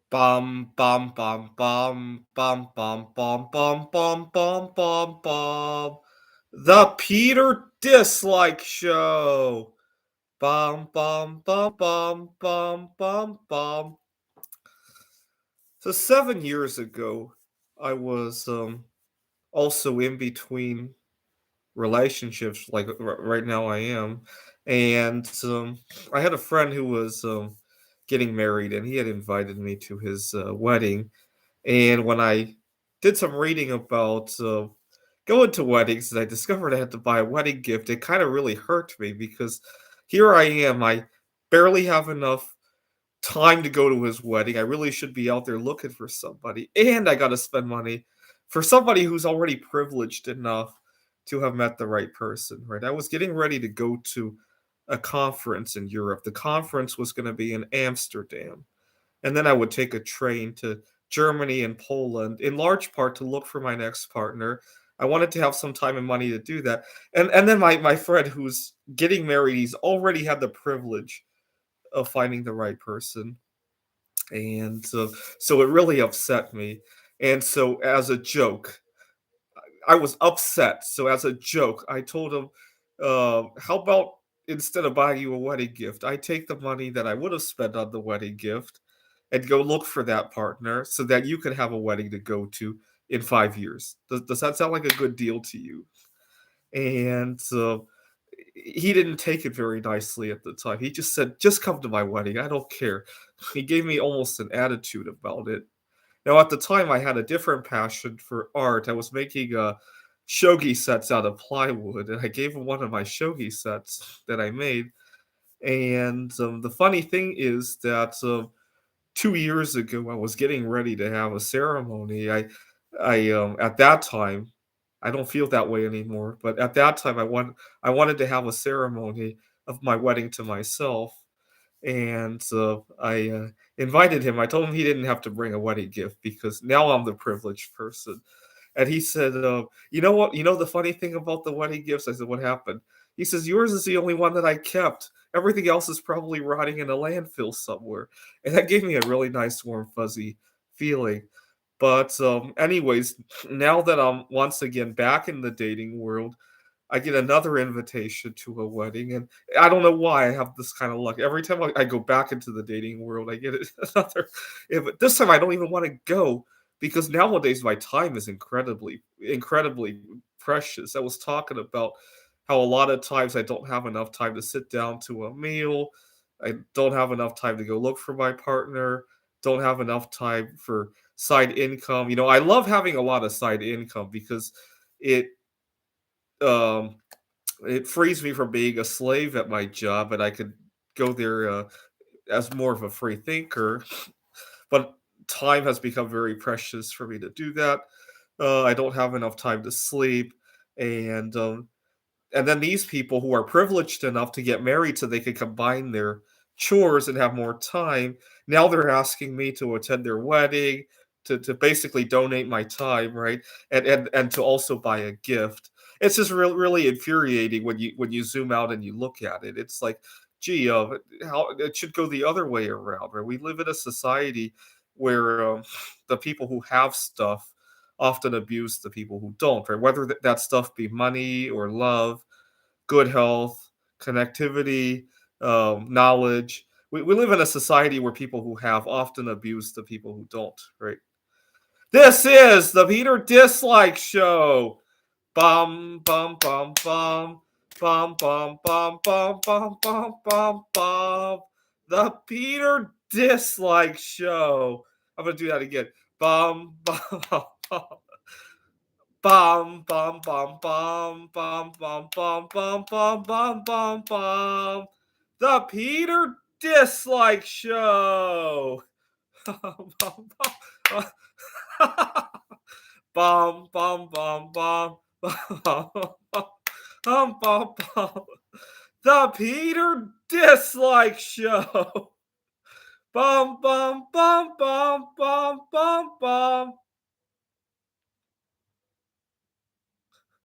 Bum bum bum bum bum bum bum bum bum bum bum bum. The Peter Dislike Show. Bum bum bum bum bum bum bum. So 7 years ago, I was also in between relationships, like right now I am, and I had a friend who was getting married, and he had invited me to his wedding. And when I did some reading about going to weddings, and I discovered I had to buy a wedding gift, it kind of really hurt me because here I am. I barely have enough time to go to his wedding. I really should be out there looking for somebody. And I got to spend money for somebody who's already privileged enough to have met the right person, right? I was getting ready to go to a conference in Europe. The conference was going to be in Amsterdam, and then I would take a train to Germany and Poland, in large part to look for my next partner. I wanted to have some time and money to do that. And then my friend who's getting married, he's already had the privilege of finding the right person. And so it really upset me. And so as a joke, I was upset. So as a joke, I told him, how about instead of buying you a wedding gift, I take the money that I would have spent on the wedding gift and go look for that partner so that you could have a wedding to go to in 5 years. Does that sound like a good deal to you? And he didn't take it very nicely at the time. He just said, "Just come to my wedding. I don't care." He gave me almost an attitude about it. Now, at the time, I had a different passion for art. I was making shogi sets out of plywood, and I gave him one of my shogi sets that I made. And the funny thing is that 2 years ago, I was getting ready to have a ceremony. At that time, I don't feel that way anymore. But at that time, I wanted to have a ceremony of my wedding to myself, and I invited him. I told him he didn't have to bring a wedding gift because now I'm the privileged person. And he said, "You know what? You know the funny thing about the wedding gifts?" I said, "What happened?" He says, "Yours is the only one that I kept. Everything else is probably rotting in a landfill somewhere." And that gave me a really nice, warm, fuzzy feeling. But anyways, now that I'm once again back in the dating world, I get another invitation to a wedding, and I don't know why I have this kind of luck. Every time I go back into the dating world, I get it another. But this time, I don't even want to go because nowadays my time is incredibly precious. I was talking about how a lot of times I don't have enough time to sit down to a meal. I don't have enough time to go look for my partner. Don't have enough time for side income. I love having a lot of side income because it um it frees me from being a slave at my job, and I could go there as more of a free thinker. But time has become very precious for me to do that. I don't have enough time to sleep, and then these people who are privileged enough to get married so they can combine their chores and have more time, now they're asking me to attend their wedding, to basically donate my time, right? And to also buy a gift. It's just really infuriating when you zoom out and you look at it. It's like, gee, how it should go the other way around, right? We live in a society where the people who have stuff often abuse the people who don't, right? Whether that stuff be money or love, good health, connectivity, knowledge. We live in a society where people who have often abuse the people who don't, right? This is the Peter Dislike Show. Bum bum bum bum bum bum bum bum bum bum bum bum. The Peter Dislike Show. I'm gonna do that again. Bum bum bum bum. Bum bum bum bum bum bum bum bum bum bum bum bum. The Peter Dislike Show. Bum bum bum bum bum bum bum bum bum bum bum. The Peter Dislike Show. Bum bum bum bum bum bum bum.